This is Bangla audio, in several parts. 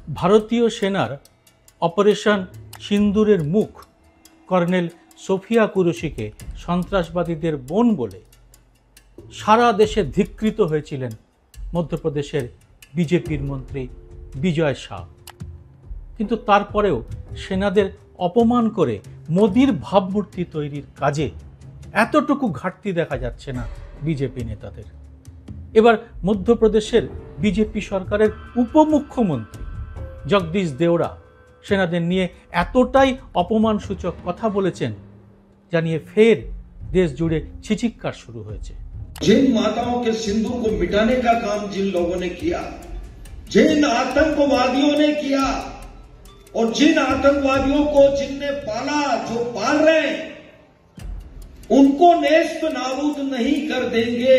ভারতীয় সেনার অপারেশন সিন্দুরের মুখ কর্নেল সোফিয়া কুরেশিকে সন্ত্রাসবাদীদের বোন বলে সারা দেশে ধিক্কৃত হয়েছিলেন মধ্যপ্রদেশের বিজেপির মন্ত্রী বিজয় শাহ। কিন্তু তারপরেও সেনাদের অপমান করে মোদির ভাবমূর্তি তৈরির কাজে এতটুকু ঘাটতি দেখা যাচ্ছে না বিজেপি নেতাদের। এবার মধ্যপ্রদেশের বিজেপি সরকারের উপমুখ্যমন্ত্রী জগদীশ দেওড়া সেনাদের নিয়ে এতটাই অপমানসূচক কথা বলেছেন যা নিয়ে ফের দেশ জুড়ে চিৎকার শুরু হয়েছে। जिन माताओं के सिंदूर को मिटाने का काम जिन लोगों ने किया, जिन आतंकवादियों ने किया और जिन आतंकवादियों को जिनने पाला, जो पाल रहे हैं, उनको नेस्त नाबूद नहीं कर देंगे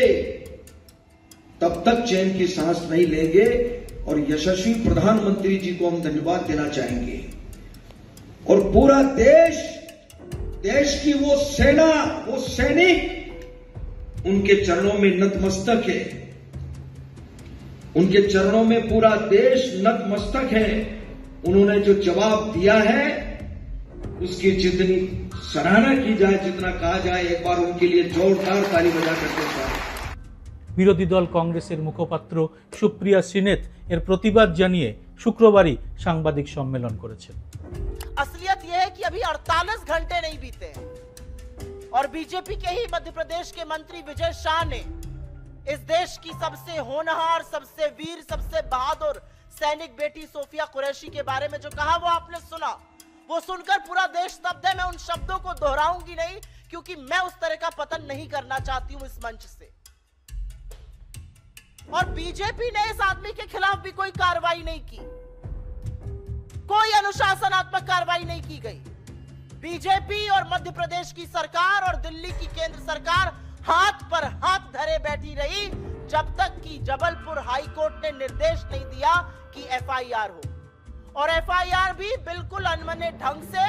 तब तक चैन की सांस नहीं लेंगे। और यशस्वी प्रधानमंत्री जी को हम धन्यवाद देना चाहेंगे और पूरा देश की वो सेना, वो सैनिक उनके चरणों में नतमस्तक है, उनके चरणों में पूरा देश नतमस्तक है। उन्होंने जो जवाब दिया है उसकी जितनी सराहना की जाए, जितना कहा जाए, एक बार उनके लिए जोरदार ताली बजा करके चाहे। বিরোধী দল কংগ্রেসের মুখপাত্র সুপ্রিয়া সিনেত এর প্রতিবাদ জানিয়ে শুক্রবারই সাংবাদিক সম্মেলন করেছেন। असलियत यह है कि अभी 48 घंटे नहीं बीते और बीजेपी के ही मध्य प्रदेश के मंत्री विजय शाह ने इस देश की सबसे होनहार, सबसे वीर, सबसे बहादुर सैनिक बेटी सोफिया कुरैशी के बारे में जो कहा वो आपने सुना। वो सुनकर पूरा देश स्तब्ध है। मैं उन शब्दों को दोहराऊंगी नहीं क्योंकि मैं उस तरह का पतन नहीं करना चाहती हूं इस मंच से। और बीजेपी ने इस आदमी के खिलाफ भी कोई कार्रवाई नहीं की, कोई अनुशासनात्मक कार्रवाई नहीं की गई। बीजेपी और मध्य प्रदेश की सरकार और दिल्ली की केंद्र सरकार हाथ पर हाथ धरे बैठी रही जब तक कि जबलपुर हाईकोर्ट ने निर्देश नहीं दिया कि एफआईआर हो। और एफआईआर भी बिल्कुल अनमने ढंग से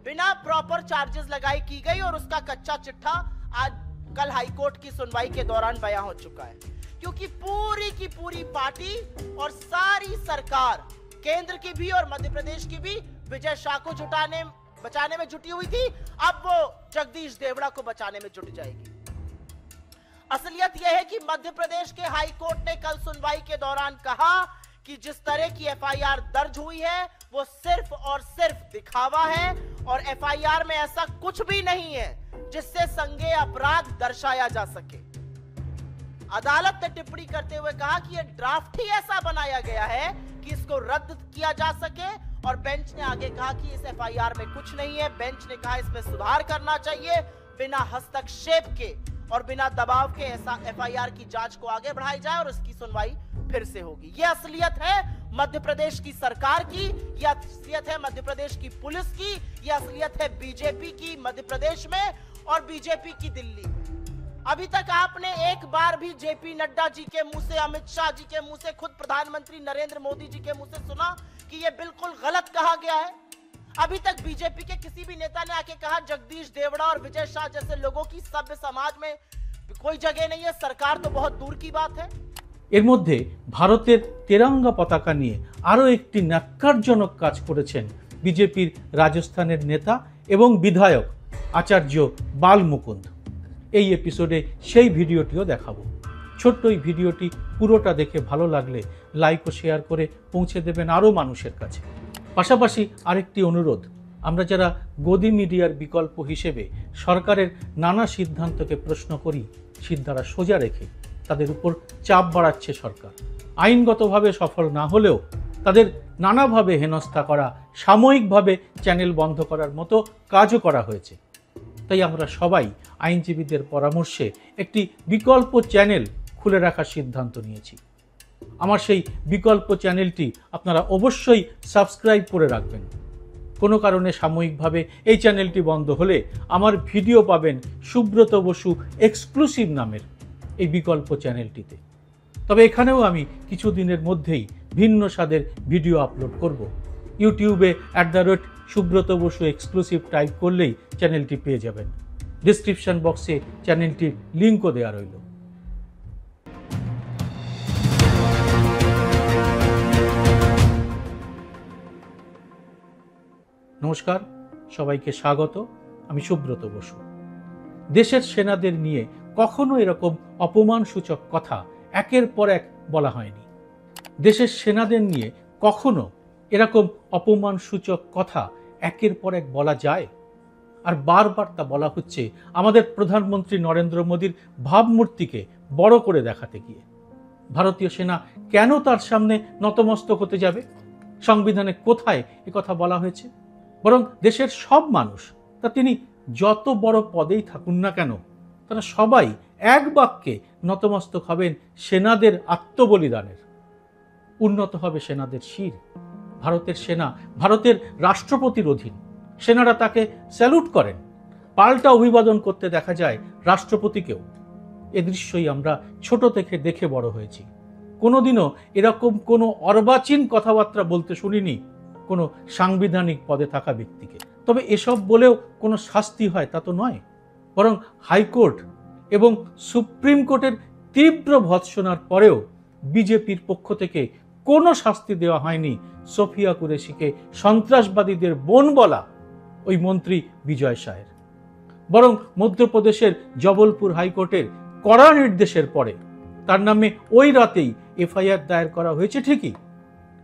बिना प्रॉपर चार्जेस लगाई की गई और उसका कच्चा चिट्ठा आज कल हाईकोर्ट की सुनवाई के दौरान बयां हो चुका है। क्योंकि पूरी की पूरी पार्टी और सारी सरकार, केंद्र की भी और मध्य प्रदेश की भी, विजय शाह को बचाने में जुटी हुई थी। अब वो जगदीश देवड़ा को बचाने में जुट जाएगी। असलियत यह है कि मध्य प्रदेश के हाई कोर्ट ने कल सुनवाई के दौरान कहा कि जिस तरह की एफआईआर दर्ज हुई है वो सिर्फ और सिर्फ दिखावा है और एफआईआर में ऐसा कुछ भी नहीं है जिससे संज्ञेय अपराध दर्शाया जा सके। अदालत ने टिप्पणी करते हुए कहा कि यह ड्राफ्ट ही ऐसा बनाया गया है कि इसको रद्द किया जा सके। और बेंच ने आगे कहा कि इस एफआईआर में कुछ नहीं है। बेंच ने कहा इसमें सुधार करना चाहिए, बिना हस्तक्षेप के और बिना दबाव के ऐसा एफआईआर की जांच को आगे बढ़ाई जाए और उसकी सुनवाई फिर से होगी। यह असलियत है मध्य प्रदेश की सरकार की, यह असलियत है मध्य प्रदेश की पुलिस की, यह असलियत है बीजेपी की मध्य प्रदेश में और बीजेपी की दिल्ली में। अभी तक आपने एक बार भी जेपी नड्डा जी के मुंह से, अमित शाह जी के मुंह से, खुद प्रधानमंत्री नरेंद्र मोदी जी के मुंह से सुना कि यह बिल्कुल गलत कहा गया है? अभी तक बीजेपी के किसी भी नेता ने आके कहा जगदीश देवड़ा और विजय शाह जैसे लोगों की सभ्य समाज में कोई जगह नहीं है? सरकार तो बहुत दूर की बात है। এর মধ্যে ভারতের তেরঙ্গা পতাকা নিয়ে আরও একটি ন্যাক্কারজনক কাজ করেছেন বিজেপির রাজস্থানের নেতা এবং বিধায়ক আচার্য বাল মুকুন্দ। এই এপিসোডে সেই ভিডিওটিও দেখাবো। ছোট্ট এই ভিডিওটি পুরোটা দেখে ভালো লাগলে লাইক ও শেয়ার করে পৌঁছে দেবেন আরও মানুষের কাছে। পাশাপাশি আরেকটি অনুরোধ, আমরা যারা গদি মিডিয়ার বিকল্প হিসেবে সরকারের নানা সিদ্ধান্তকে প্রশ্ন করি, সিদ্ধারা সোজা রেখে তাদের উপর চাপ বাড়াচ্ছে সরকার। আইনগতভাবে সফল না হলেও তাদের নানাভাবে হেনস্থা করা, সাময়িকভাবে চ্যানেল বন্ধ করার মতো কাজও করা হয়েছে। তাই আমরা সবাই আইনজীবীদের পরামর্শে একটি বিকল্প চ্যানেল খুলে রাখার সিদ্ধান্ত নিয়েছি। আমার সেই বিকল্প চ্যানেলটি আপনারা অবশ্যই সাবস্ক্রাইব করে রাখবেন। কোনো কারণে সাময়িকভাবে এই চ্যানেলটি বন্ধ হলে আমার ভিডিও পাবেন সুব্রত বসু এক্সক্লুসিভ নামের এই বিকল্প চ্যানেলটিতে। তবে এখানেও আমি কিছুদিনের মধ্যেই ভিন্ন স্বাদের ভিডিও আপলোড করব। ইউটিউবে সুব্রত বসু এক্সক্লুসিভ টাইপ করলেই চ্যানেলটি পেয়ে যাবেন। ডিসক্রিপশন বক্সে চ্যানেলটির লিঙ্কও দেওয়া রইল। নমস্কার, সবাইকে স্বাগত। আমি সুব্রত বসু। দেশের সেনাদের নিয়ে কখনো এরকম অপমানসূচক কথা একের পর এক বলা হয়নি। দেশের সেনাদের নিয়ে কখনো এরকম অপমানসূচক কথা একের পর এক বলা যায়? আর বারবার তা বলা হচ্ছে আমাদের প্রধানমন্ত্রী নরেন্দ্র মোদীর ভাবমূর্তিকে বড় করে দেখাতে গিয়ে। ভারতীয় সেনা কেন তার সামনে নতমস্তক হতে যাবে? সংবিধানে কোথায় কথা বলা হয়েছে? বরং দেশের সব মানুষ, তা তিনি যত বড় পদেই থাকুন না কেন, তারা সবাই এক বাক্যে নতমস্তক হবেন সেনাদের আত্মবলিদানের। উন্নত হবে সেনাদের শির। ভারতের সেনা ভারতের রাষ্ট্রপতির অধীন। সেনারা তাকে স্যালুট করেন। পাল্টা অভিবাদন করতে দেখা যায় রাষ্ট্রপতিকেও। এ দৃশ্যই আমরা ছোট থেকে দেখে বড় হয়েছি। কোনোদিনও এরকম কোনো অর্বাচীন কথাবার্তা বলতে শুনিনি কোনো সাংবিধানিক পদে থাকা ব্যক্তিকে। তবে এসব বলেও কোনো শাস্তি হয় তা তো নয়, বরং হাইকোর্ট এবং সুপ্রিম কোর্টের তীব্র ভৎসনার পরেও বিজেপির পক্ষ থেকে কোনো শাস্তি দেওয়া হয়নি সোফিয়া কুরেশিকে সন্ত্রাসবাদীদের বোন বলা ওই মন্ত্রী বিজয় শাহের। বরং মধ্যপ্রদেশের জবলপুর হাইকোর্টের কড়া নির্দেশের পরে তার নামে ওই রাতেই এফআইআর দায়ের করা হয়েছে ঠিকই,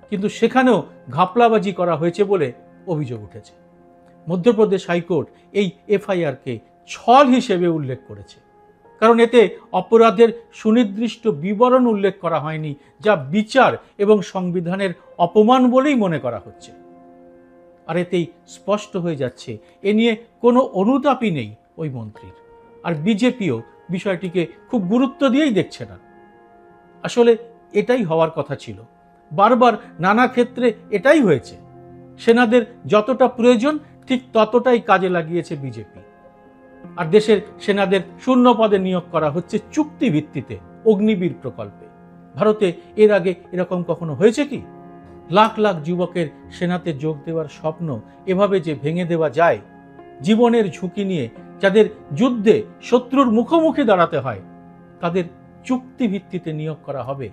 কিন্তু সেখানেও ঘাপলাবাজি করা হয়েছে বলে অভিযোগ উঠেছে। মধ্যপ্রদেশ হাইকোর্ট এই এফআইআরকে ছল হিসেবে উল্লেখ করেছে, কারণ এতে অপরাধের সুনির্দিষ্ট বিবরণ উল্লেখ করা হয়নি, যা বিচার এবং সংবিধানের অপমান বলেই মনে করা হচ্ছে। আর এতেই স্পষ্ট হয়ে যাচ্ছে এ নিয়ে কোনো অনুতাপই নেই ওই মন্ত্রীর। আর বিজেপিও বিষয়টিকে খুব গুরুত্ব দিয়েই দেখছে না। আসলে এটাই হওয়ার কথা ছিল। বারবার নানা ক্ষেত্রে এটাই হয়েছে। সেনাদের যতটা প্রয়োজন ঠিক ততটাই কাজে লাগিয়েছে বিজেপি। আর দেশের সেনাদের শূন্য পদে নিয়োগ করা হচ্ছে চুক্তি ভিত্তিতে অগ্নিবীর প্রকল্পে। ভারতে এর আগে এরকম কখনো হয়েছে কি? লাখ লাখ যুবকের সেনাতে যোগ দেওয়ার স্বপ্ন এভাবে যে ভেঙে দেওয়া যায়, জীবনের ঝুঁকি নিয়ে যাদের যুদ্ধে শত্রুর মুখোমুখি দাঁড়াতে হয়, তাদের চুক্তি ভিত্তিতে নিয়োগ করা হবে,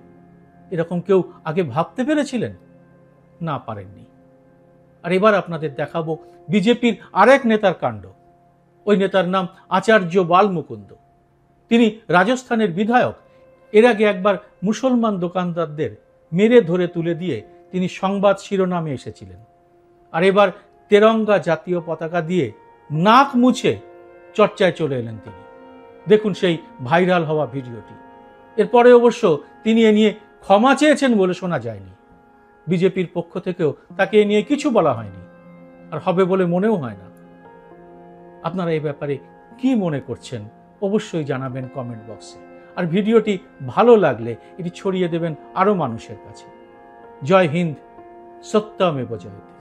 এরকম কেউ আগে ভাবতে পেরেছিলেন? না, পারেননি। আর এবার আপনাদের দেখাবো বিজেপির আরেক নেতার কাণ্ড। ওই নেতার নাম আচার্য বাল মুকুন্দ। তিনি রাজস্থানের বিধায়ক। এর আগে একবার মুসলমান দোকানদারদের মেরে ধরে তুলে দিয়ে তিনি সংবাদ শিরোনামে এসেছিলেন। আর এবার তেরঙ্গা জাতীয় পতাকা দিয়ে নাক মুছে চর্চায় চলে এলেন তিনি। দেখুন সেই ভাইরাল হওয়া ভিডিওটি। এরপরে অবশ্য তিনি এ নিয়ে ক্ষমা চেয়েছেন বলে শোনা যায়নি। বিজেপির পক্ষ থেকেও তাকে এ নিয়ে কিছু বলা হয়নি, আর হবে বলে মনেও হয় না। আপনারা এই ব্যাপারে কি মনে করছেন অবশ্যই জানাবেন কমেন্ট বক্সে। আর ভিডিওটি ভালো লাগলে এটি ছড়িয়ে দেবেন আরো মানুষের কাছে। জয় হিন্দ, সত্যমেব জয়তে।